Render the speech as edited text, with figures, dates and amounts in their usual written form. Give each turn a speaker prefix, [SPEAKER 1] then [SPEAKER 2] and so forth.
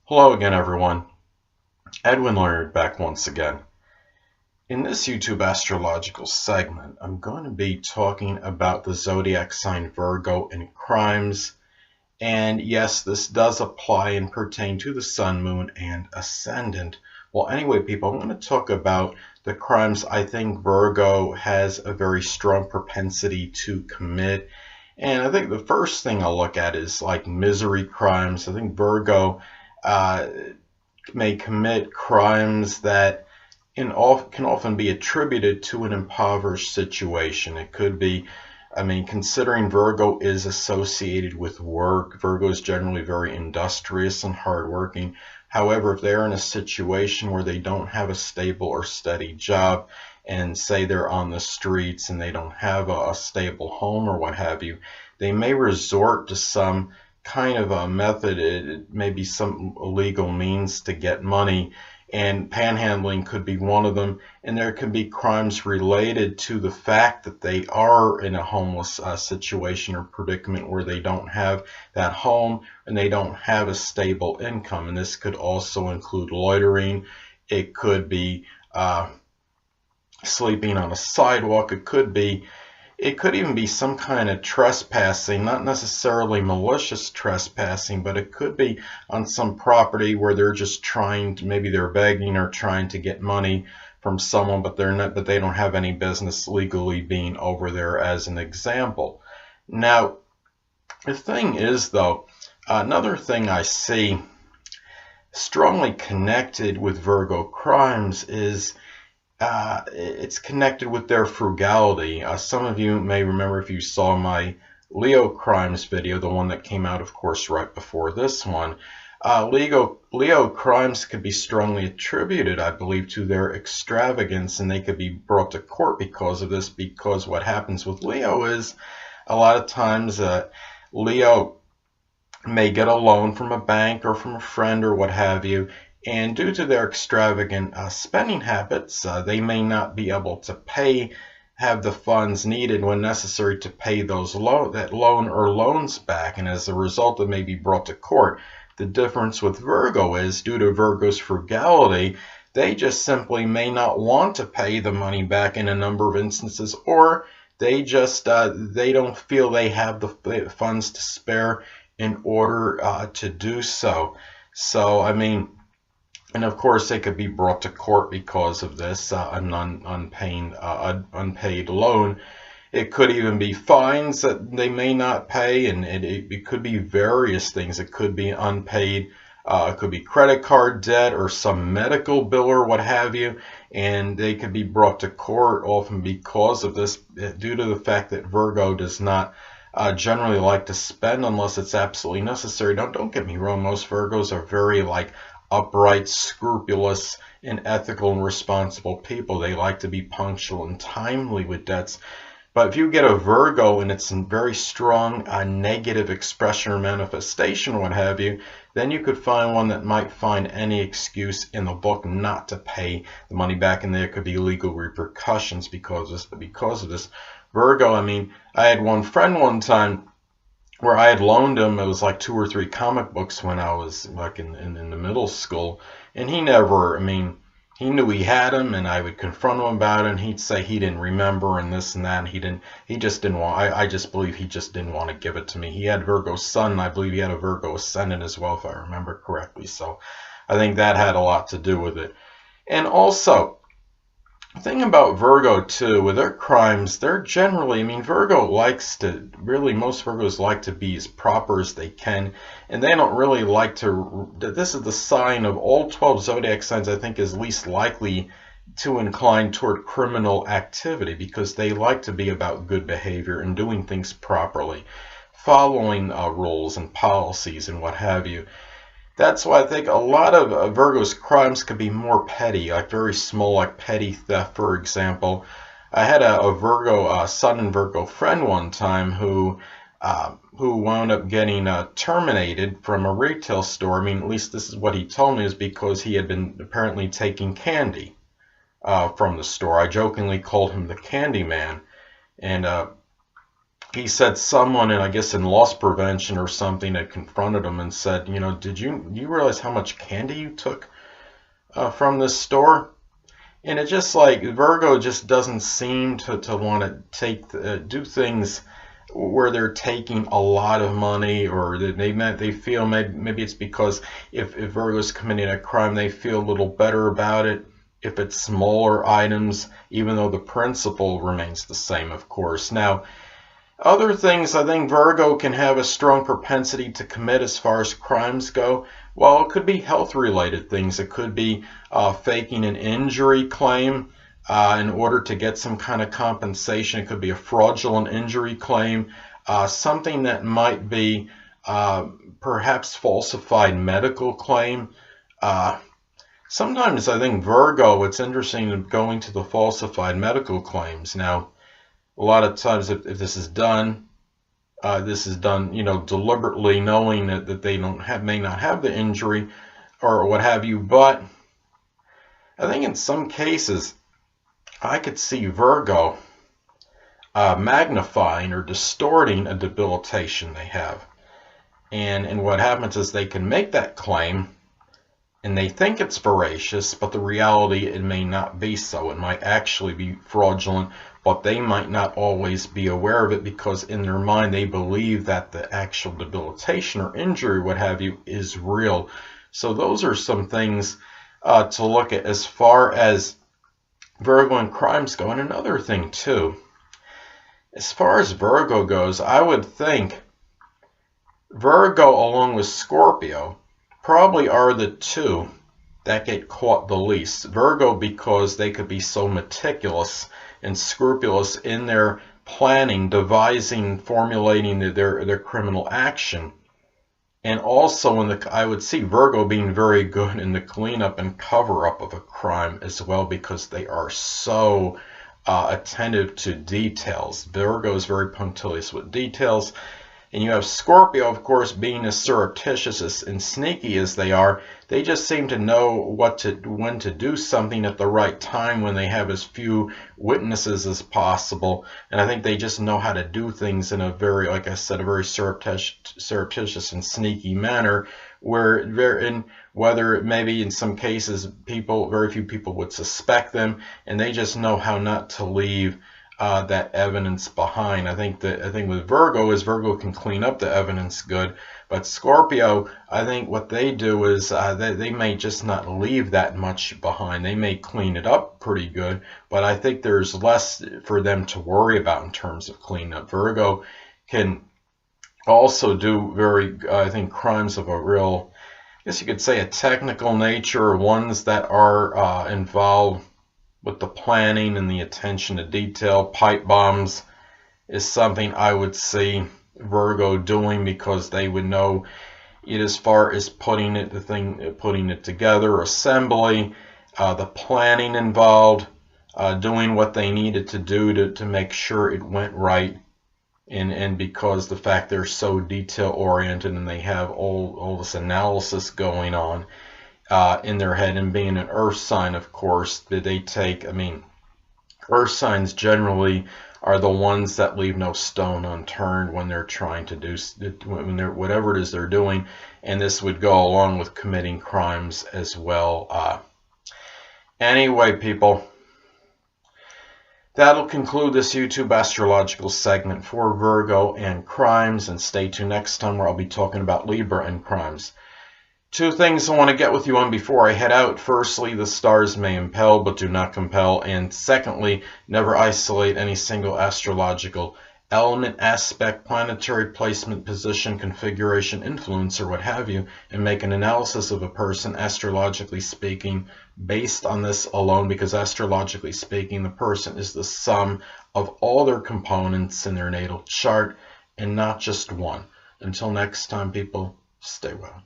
[SPEAKER 1] Hello again, everyone. Edwin Learnard back once again. In this YouTube astrological segment, I'm going to be talking about the zodiac sign Virgo and crimes. And yes, this does apply and pertain to the sun, moon, and ascendant. Well, anyway, people, I'm going to talk about the crimes I think Virgo has a very strong propensity to commit. And I think the first thing I'll look at is like misery crimes. I think Virgo may commit crimes that can often be attributed to an impoverished situation. It could be, considering Virgo is associated with work, Virgo is generally very industrious and hardworking. However, if they're in a situation where they don't have a stable or steady job, and say they're on the streets and they don't have a stable home or what have you, they may resort to some kind of a method, maybe some illegal means to get money, and panhandling could be one of them. And there could be crimes related to the fact that they are in a homeless situation or predicament where they don't have that home and they don't have a stable income. And this could also include loitering. It could be sleeping on a sidewalk. It could even be some kind of trespassing, not necessarily malicious trespassing, but it could be on some property where they're just trying to, maybe they're begging or trying to get money from someone, but they don't have any business legally being over there, as an example. Now, the thing is, though, another thing I see strongly connected with Virgo crimes is it's connected with their frugality. Some of you may remember, if you saw my Leo Crimes video, the one that came out, of course, right before this one. Leo crimes could be strongly attributed, I believe, to their extravagance, and they could be brought to court because of this, because what happens with Leo is a lot of times Leo may get a loan from a bank or from a friend or what have you, and due to their extravagant spending habits, they may not be able to have the funds needed when necessary to pay that loan or loans back, and as a result, it may be brought to court. The difference with Virgo is, due to Virgo's frugality, they just simply may not want to pay the money back in a number of instances, or they don't feel they have the funds to spare in order to do so. So, and of course, they could be brought to court because of this, an unpaid loan. It could even be fines that they may not pay, and it could be various things. It could be unpaid, it could be credit card debt or some medical bill or what have you, and they could be brought to court often because of this, due to the fact that Virgo does not generally like to spend unless it's absolutely necessary. Don't get me wrong, most Virgos are very upright, scrupulous, and ethical and responsible people. They like to be punctual and timely with debts. But if you get a Virgo and it's a very strong negative expression or manifestation, what have you, then you could find one that might find any excuse in the book not to pay the money back, and there could be legal repercussions because of this. Virgo, I had one friend one time where I had loaned him, it was like 2 or 3 comic books when I was in the middle school, and he never, he knew he had them, and I would confront him about it, and he'd say he didn't remember and this and that, and he just didn't want, I just believe he just didn't want to give it to me. He had Virgo Sun, and I believe he had a Virgo Ascendant as well, if I remember correctly, so I think that had a lot to do with it. And also, the thing about Virgo too, with their crimes, they're generally, Virgo likes to, really most Virgos like to be as proper as they can, and they don't really like to, this is the sign of all 12 zodiac signs I think is least likely to incline toward criminal activity, because they like to be about good behavior and doing things properly, following rules and policies and what have you. That's why I think a lot of Virgo's crimes could be more petty, like very small, like petty theft, for example. I had a Virgo Sun and Virgo friend one time who wound up getting terminated from a retail store. At least this is what he told me, is because he had been apparently taking candy from the store. I jokingly called him the Candy Man, and he said someone, and I guess in loss prevention or something, had confronted him and said, you know, do you realize how much candy you took from this store? And it just like Virgo just doesn't seem to want to do things where they're taking a lot of money, or that they feel maybe it's because if Virgo's committing a crime, they feel a little better about it if it's smaller items, even though the principle remains the same, of course. Now, other things I think Virgo can have a strong propensity to commit as far as crimes go. Well, it could be health-related things. It could be faking an injury claim in order to get some kind of compensation. It could be a fraudulent injury claim, something that might be perhaps falsified medical claim. Sometimes I think Virgo, it's interesting in going to the falsified medical claims. Now, a lot of times if this is done, you know, deliberately, knowing that they may not have the injury or what have you. But I think in some cases, I could see Virgo magnifying or distorting a debilitation they have. And what happens is they can make that claim, and they think it's veracious, but the reality, it may not be so. It might actually be fraudulent, but they might not always be aware of it because in their mind they believe that the actual debilitation or injury, what have you, is real. So those are some things to look at as far as Virgo and crimes go. And another thing too, as far as Virgo goes, I would think Virgo along with Scorpio probably are the two that get caught the least. Virgo, because they could be so meticulous and scrupulous in their planning, devising, formulating their criminal action. And also I would see Virgo being very good in the cleanup and cover-up of a crime as well, because they are so attentive to details. Virgo is very punctilious with details. And you have Scorpio, of course, being as surreptitious and sneaky as they are. They just seem to know when to do something at the right time, when they have as few witnesses as possible. And I think they just know how to do things in a very, like I said, a very surreptitious and sneaky manner, whether maybe in some cases very few people would suspect them, and they just know how not to leave that evidence behind. I think with Virgo is Virgo can clean up the evidence good, but Scorpio, I think what they do is they may just not leave that much behind. They may clean it up pretty good, but I think there's less for them to worry about in terms of cleanup. Virgo can also do I think crimes of a real, I guess you could say, a technical nature, ones that are involved with the planning and the attention to detail. Pipe bombs is something I would see Virgo doing, because they would know it as far as putting it together, assembly, the planning involved, doing what they needed to do to make sure it went right, and because the fact they're so detail oriented and they have all this analysis going on in their head, and being an earth sign, of course, that they take, earth signs generally are the ones that leave no stone unturned when they're trying to do, whatever it is they're doing, and this would go along with committing crimes as well. Anyway, people, that'll conclude this YouTube astrological segment for Virgo and crimes, and stay tuned next time where I'll be talking about Libra and crimes. Two things I want to get with you on before I head out. Firstly, the stars may impel but do not compel. And secondly, never isolate any single astrological element, aspect, planetary placement, position, configuration, influence, or what have you, and make an analysis of a person, astrologically speaking, based on this alone, because astrologically speaking, the person is the sum of all their components in their natal chart and not just one. Until next time, people, stay well.